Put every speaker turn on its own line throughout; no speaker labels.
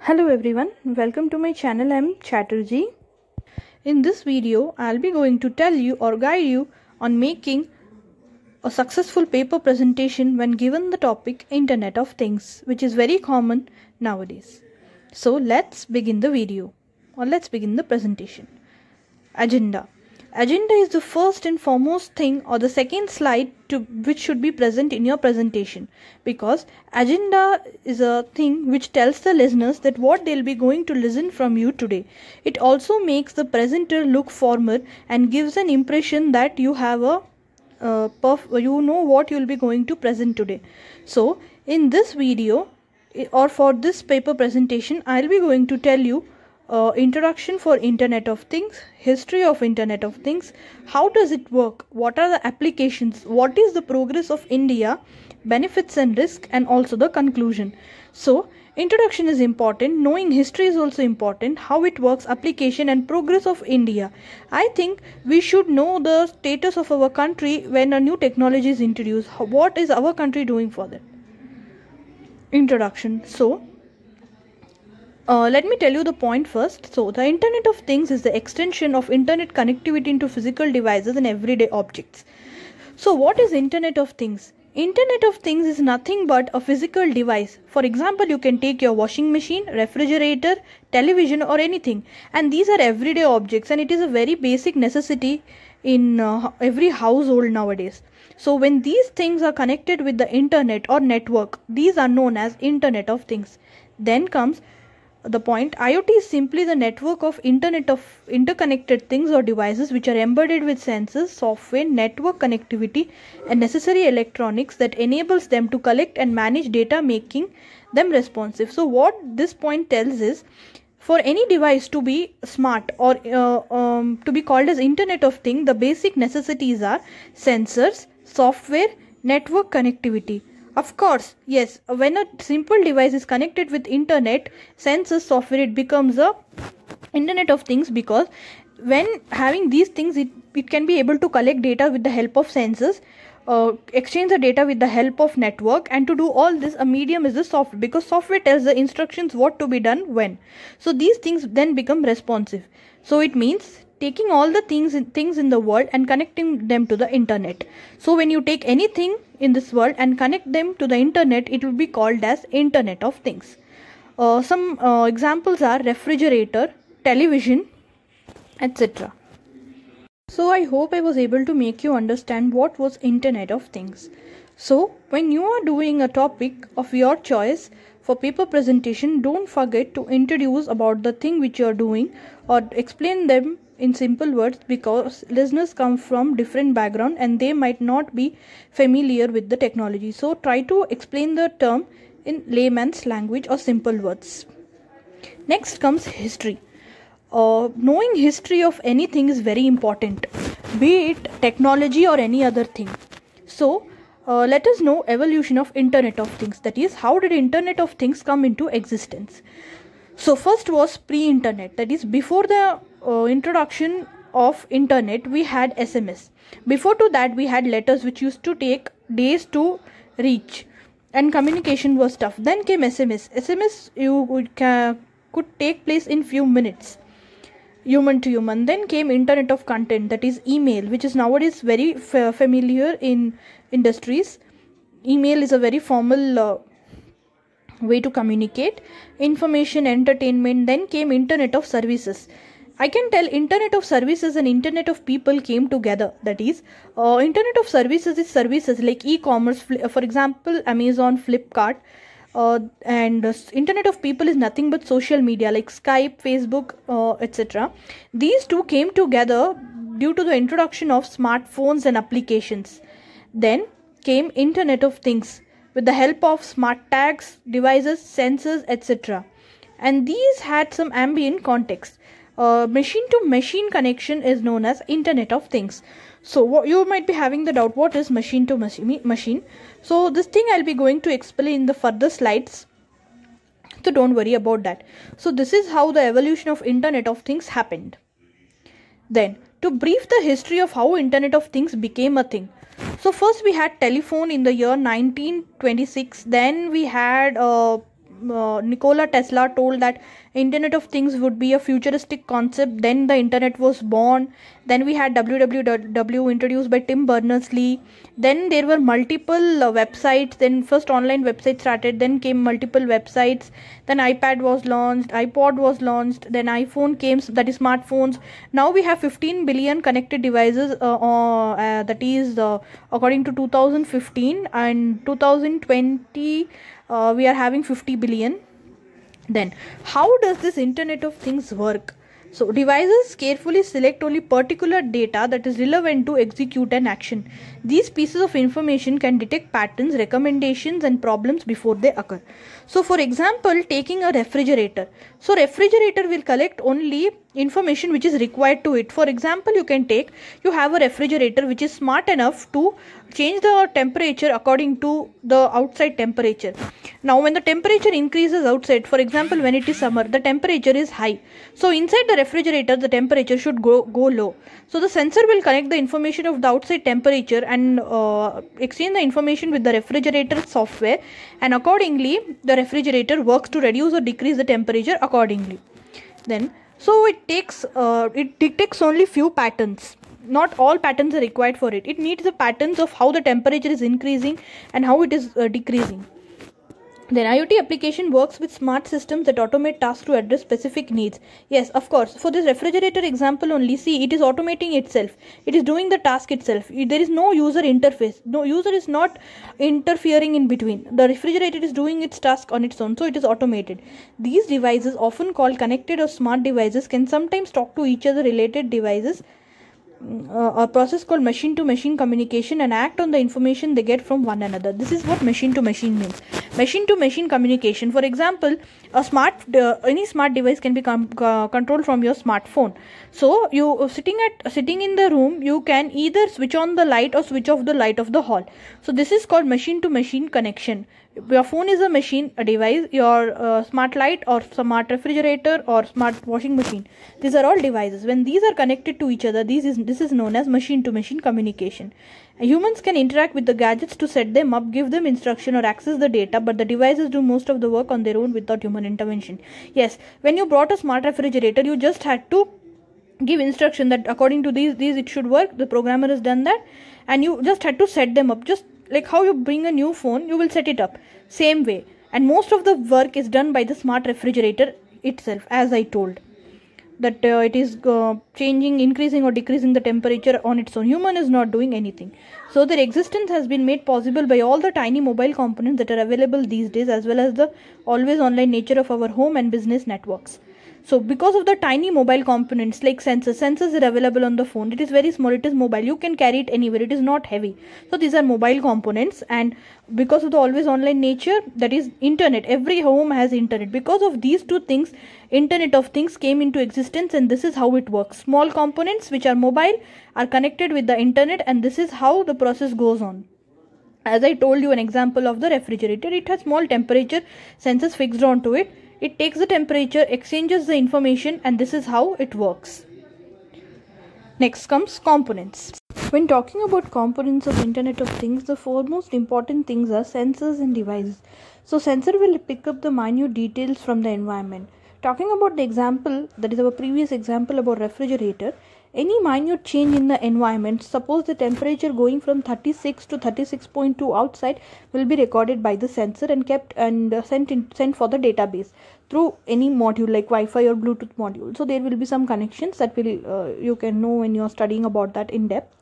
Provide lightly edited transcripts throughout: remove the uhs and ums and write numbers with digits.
Hello everyone, welcome to my channel. I am Chatterjee. In this video, I'll be going to tell you or guide you on making a successful paper presentation when given the topic Internet of Things, which is very common nowadays. So let's begin the video or let's begin the presentation. Agenda. Agenda is the first and foremost thing or the second slide which should be present in your presentation, because agenda is a thing which tells the listeners that what they'll be going to listen from you today. It also makes the presenter look formal and gives an impression that you have you know what you'll be going to present today. So in this video or for this paper presentation, I'll be going to tell you introduction for Internet of Things, history of Internet of Things, how does it work, what are the applications, what is the progress of India, benefits and risk, and also the conclusion. So introduction is important, knowing history is also important, how it works, application and progress of India. I think we should know the status of our country when a new technology is introduced. What is our country doing for that? Introduction. So let me tell you the point first. So the Internet of Things is the extension of internet connectivity into physical devices and everyday objects. So what is Internet of Things? Internet of Things is nothing but a physical device. For example, you can take your washing machine, refrigerator, television or anything, and these are everyday objects, and it is a very basic necessity in every household nowadays. So when these things are connected with the internet or network, these are known as Internet of Things. Then comes the point. IoT is simply the network of internet of interconnected things or devices which are embedded with sensors, software, network connectivity and necessary electronics that enables them to collect and manage data, making them responsive. So what this point tells is, for any device to be smart or to be called as Internet of Things, the basic necessities are sensors, software, network connectivity. Of course, yes, when a simple device is connected with internet, sensors, software, it becomes a Internet of Things, because when having these things, it can be able to collect data with the help of sensors, exchange the data with the help of network, and to do all this, a medium is the software, because software tells the instructions what to be done when. So these things then become responsive. So it means taking all the things in the world and connecting them to the internet. So when you take anything in this world and connect them to the internet, it will be called as Internet of Things. Some examples are refrigerator, television, etc. So I hope I was able to make you understand what was Internet of Things. So when you are doing a topic of your choice for paper presentation, don't forget to introduce about the thing which you are doing or explain them in simple words, because listeners come from different background and they might not be familiar with the technology. So try to explain the term in layman's language or simple words. Next comes history. Knowing history of anything is very important, be it technology or any other thing. So let us know evolution of Internet of Things, that is, how did Internet of Things come into existence. So first was pre-internet, that is, before the introduction of internet, we had SMS. Before to that, we had letters which used to take days to reach, and communication was tough. Then came SMS. SMS could take place in few minutes, human to human. Then came Internet of Content, that is email, which is nowadays very familiar in industries. Email is a very formal way to communicate information, entertainment. Then came Internet of Services. I can tell Internet of Services and Internet of People came together. That is, Internet of Services is services like e-commerce, for example, Amazon, Flipkart. And Internet of People is nothing but social media like Skype, Facebook, etc. These two came together due to the introduction of smartphones and applications. Then came Internet of Things with the help of smart tags, devices, sensors, etc. And these had some ambient context. Machine to machine connection is known as Internet of Things. So you might be having the doubt, what is machine to machine? So this thing I'll be going to explain in the further slides, so don't worry about that. So this is how the evolution of Internet of Things happened. Then to brief the history of how Internet of Things became a thing. So first we had telephone in the year 1926. Then we had Nikola Tesla told that Internet of Things would be a futuristic concept. Then the internet was born. Then we had www introduced by Tim Berners-Lee. Then there were multiple websites. Then first online website started. Then came multiple websites. Then iPad was launched. iPod was launched. Then iPhone came, that is smartphones. Now we have 15 billion connected devices. That is according to 2015, and 2020 we are having 50 billion. Then how does this Internet of Things work? So devices carefully select only particular data that is relevant to execute an action. These pieces of information can detect patterns, recommendations and problems before they occur. So for example, taking a refrigerator. So refrigerator will collect only information which is required to it. For example, you have a refrigerator which is smart enough to change the temperature according to the outside temperature. Now when the temperature increases outside, for example when it is summer, the temperature is high. So inside the refrigerator the temperature should go low. So the sensor will connect the information of the outside temperature and exchange the information with the refrigerator software, and accordingly the refrigerator works to reduce or decrease the temperature accordingly. Then so it detects only few patterns. Not all patterns are required for it. It needs the patterns of how the temperature is increasing and how it is decreasing. Then IoT application works with smart systems that automate tasks to address specific needs. Yes, of course. For this refrigerator example only, see, it is automating itself. It is doing the task itself. There is no user interface. No user is not interfering in between. The refrigerator is doing its task on its own. So it is automated. These devices, often called connected or smart devices, can sometimes talk to each other related devices. A process called machine-to-machine communication, and act on the information they get from one another. This is what machine-to-machine means. Machine-to-machine communication. For example, any smart device can be controlled from your smartphone. So you sitting in the room, you can either switch on the light or switch off the light of the hall. So this is called machine-to-machine connection. Your phone is a device. Your smart light or smart refrigerator or smart washing machine, these are all devices. When these are connected to each other, this is known as machine-to-machine communication. Humans can interact with the gadgets to set them up, give them instruction or access the data, but the devices do most of the work on their own without human intervention. Yes, when you brought a smart refrigerator, you just had to give instruction that according to these it should work. The programmer has done that, and you just had to set them up. Just like how you bring a new phone, you will set it up same way, and most of the work is done by the smart refrigerator itself, as I told that it is changing, increasing or decreasing the temperature on its own. Human is not doing anything. So their existence has been made possible by all the tiny mobile components that are available these days, as well as the always online nature of our home and business networks. So because of the tiny mobile components like sensors are available on the phone. It is very small, it is mobile, you can carry it anywhere, it is not heavy. So these are mobile components, and because of the always online nature, that is internet, every home has internet. Because of these two things, Internet of Things came into existence, and this is how it works. Small components which are mobile are connected with the internet, and this is how the process goes on. As I told you an example of the refrigerator, it has small temperature sensors fixed onto it. It takes the temperature, exchanges the information, and this is how it works. Next comes components. When talking about components of Internet of Things, the foremost important things are sensors and devices. So sensor will pick up the minute details from the environment. Talking about the example, that is our previous example about refrigerator, any minute change in the environment, suppose the temperature going from 36 to 36.2 outside, will be recorded by the sensor and kept and sent for the database through any module like Wi-Fi or Bluetooth module. So there will be some connections that will you can know when you are studying about that in depth.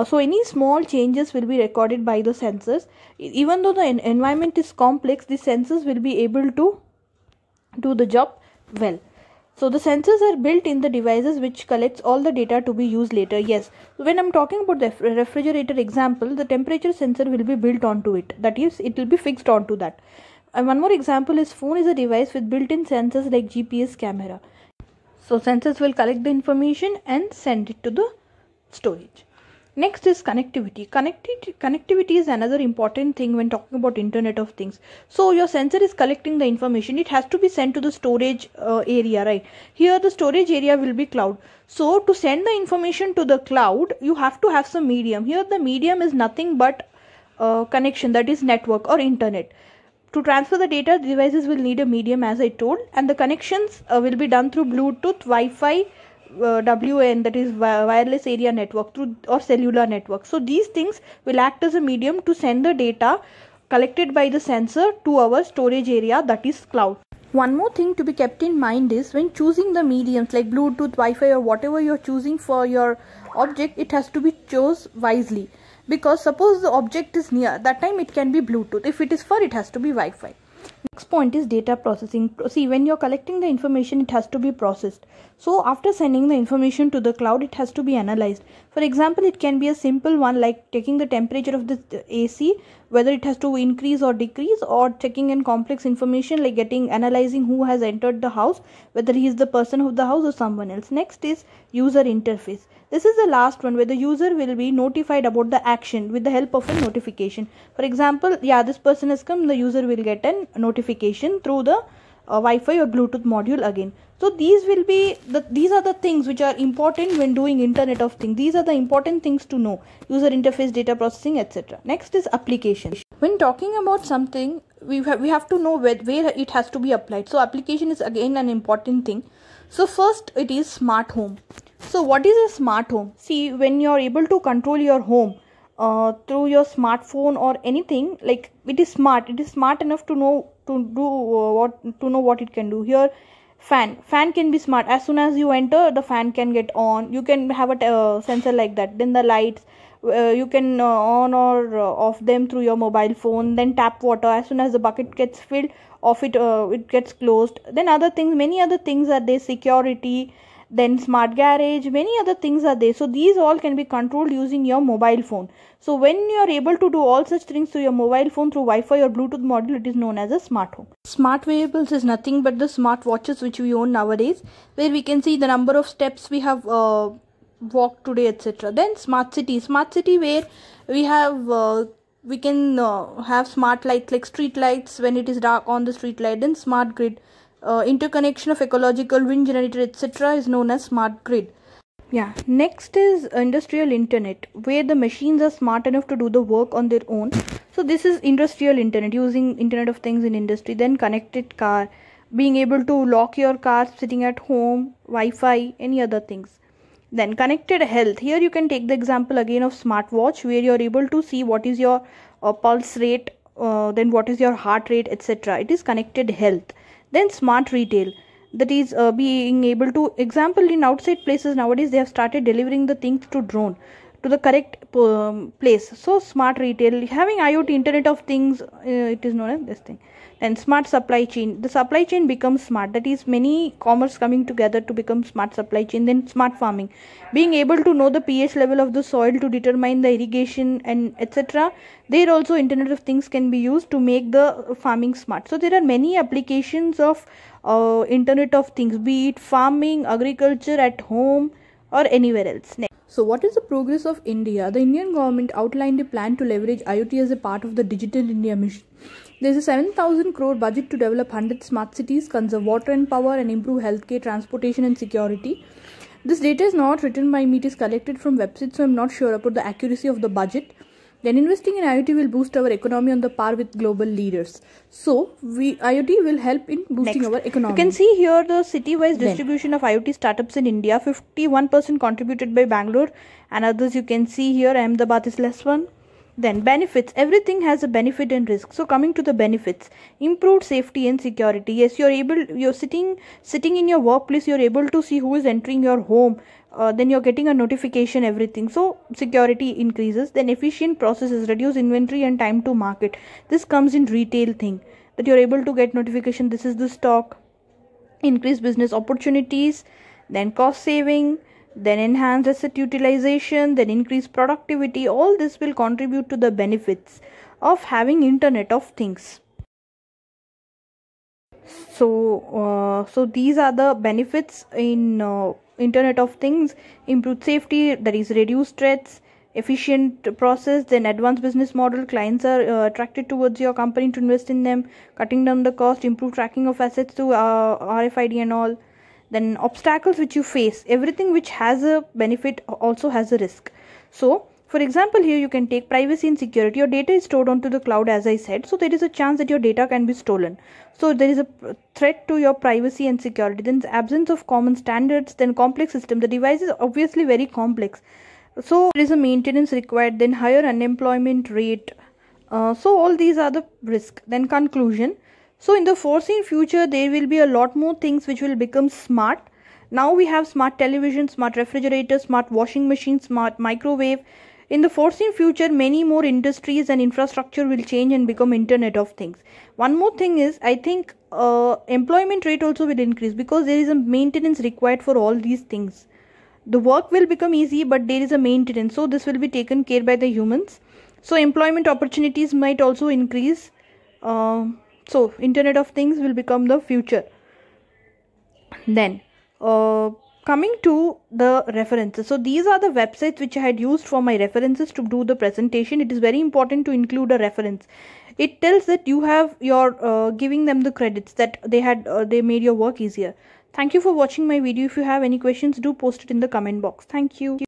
So any small changes will be recorded by the sensors. Even though the environment is complex, the sensors will be able to do the job well. So the sensors are built in the devices which collects all the data to be used later. Yes, when I'm talking about the refrigerator example, the temperature sensor will be built onto it. That is, it will be fixed onto that. And one more example is phone is a device with built-in sensors like GPS camera. So sensors will collect the information and send it to the storage. Next is connectivity. Connectivity is another important thing when talking about Internet of Things. So your sensor is collecting the information. It has to be sent to the storage area, right? Here the storage area will be cloud. So to send the information to the cloud, you have to have some medium. Here the medium is nothing but connection, that is network or internet. To transfer the data, the devices will need a medium, as I told, and the connections will be done through Bluetooth, Wi-Fi, WAN, that is wireless area network, through or cellular network. So these things will act as a medium to send the data collected by the sensor to our storage area, that is cloud. One more thing to be kept in mind is when choosing the mediums like Bluetooth, Wi-Fi, or whatever you are choosing for your object, it has to be chose wisely, because suppose the object is near, that time it can be Bluetooth. If it is far, it has to be Wi-Fi. Next point is data processing. See, when you're collecting the information, it has to be processed. So after sending the information to the cloud, it has to be analyzed. For example, it can be a simple one like taking the temperature of the AC, whether it has to increase or decrease, or checking in complex information like analyzing who has entered the house, whether he is the person of the house or someone else. Next is user interface. This is the last one, where the user will be notified about the action with the help of a notification. For example, this person has come, the user will get a notification through the Wi-Fi or Bluetooth module again. So these are the things which are important when doing Internet of Things. These are the important things to know: user interface, data processing, etc. Next is application. When talking about something, we have to know where it has to be applied. So application is again an important thing. So first it is smart home. So what is a smart home? See, when you are able to control your home through your smartphone or anything, like it is smart enough to know what it can do. Here, fan can be smart. As soon as you enter, the fan can get on. You can have a sensor like that. Then the lights, you can on or off them through your mobile phone. Then tap water, as soon as the bucket gets filled, off it gets closed. Then many other things are there. Security, then smart garage, many other things are there. So these all can be controlled using your mobile phone. So when you are able to do all such things through your mobile phone through Wi-Fi or Bluetooth module, it is known as a smart home. Smart wearables is nothing but the smart watches which we own nowadays, where we can see the number of steps we have walked today, etc. Then smart city where we have we can have smart lights like street lights when it is dark on the street light. Then smart grid, interconnection of ecological, wind generator, etc. is known as smart grid. Next is industrial internet, where the machines are smart enough to do the work on their own. So this is industrial internet, using Internet of Things in industry. Then connected car, being able to lock your car sitting at home, Wi-Fi, any other things. Then connected health, here you can take the example again of smartwatch, where you are able to see what is your pulse rate, then what is your heart rate, etc. It is connected health. Then smart retail, that is being able to, example, in outside places nowadays they have started delivering the things to drone to the correct place. So smart retail, having IoT, Internet of Things, it is known as this thing. And smart supply chain, the supply chain becomes smart, that is many commerce coming together to become smart supply chain. Then smart farming, being able to know the pH level of the soil to determine the irrigation and etc. There also Internet of Things can be used to make the farming smart. So there are many applications of Internet of Things, be it farming, agriculture, at home, or anywhere else. Next. So what is the progress of India? The Indian government outlined a plan to leverage IoT as a part of the Digital India mission. There is a 7,000 crore budget to develop 100 smart cities, conserve water and power, and improve healthcare, transportation and security. This data is not written by me, it is collected from websites, so I am not sure about the accuracy of the budget. Then investing in IoT will boost our economy on the par with global leaders. So IoT will help in boosting our economy. You can see here the city-wise distribution of IoT startups in India. 51% contributed by Bangalore, and others you can see here Ahmedabad is less one. Then benefits, everything has a benefit and risk. So coming to the benefits, improved safety and security. Yes, you're sitting in your workplace, you're able to see who is entering your home. Then you're getting a notification, everything. So security increases. Then efficient processes, reduce inventory and time to market. This comes in retail thing, that you're able to get notification, this is the stock. Increase business opportunities, then cost saving, then enhance asset utilization, then increase productivity. All this will contribute to the benefits of having Internet of Things. So these are the benefits in Internet of Things: improved safety, that is reduced threats, efficient process, then advanced business model, clients are attracted towards your company to invest in them, cutting down the cost, improved tracking of assets to RFID and all. Then obstacles which you face, everything which has a benefit also has a risk. So For example, here you can take privacy and security. Your data is stored onto the cloud, as I said, so there is a chance that your data can be stolen. So there is a threat to your privacy and security. Then the absence of common standards, then complex system. The device is obviously very complex, so there is a maintenance required. Then higher unemployment rate. So all these are the risk. Then conclusion. So in the foreseen future, there will be a lot more things which will become smart. Now we have smart television, smart refrigerator, smart washing machine, smart microwave. In the foreseen future, many more industries and infrastructure will change and become Internet of Things. One more thing is, I think employment rate also will increase, because there is a maintenance required for all these things. The work will become easy, but there is a maintenance, so this will be taken care by the humans. So employment opportunities might also increase. So Internet of Things will become the future. Then coming to the references, so these are the websites which I had used for my references to do the presentation. It is very important to include a reference. It tells that you have your giving them the credits that they made your work easier. Thank you for watching my video. If you have any questions, do post it in the comment box. Thank you.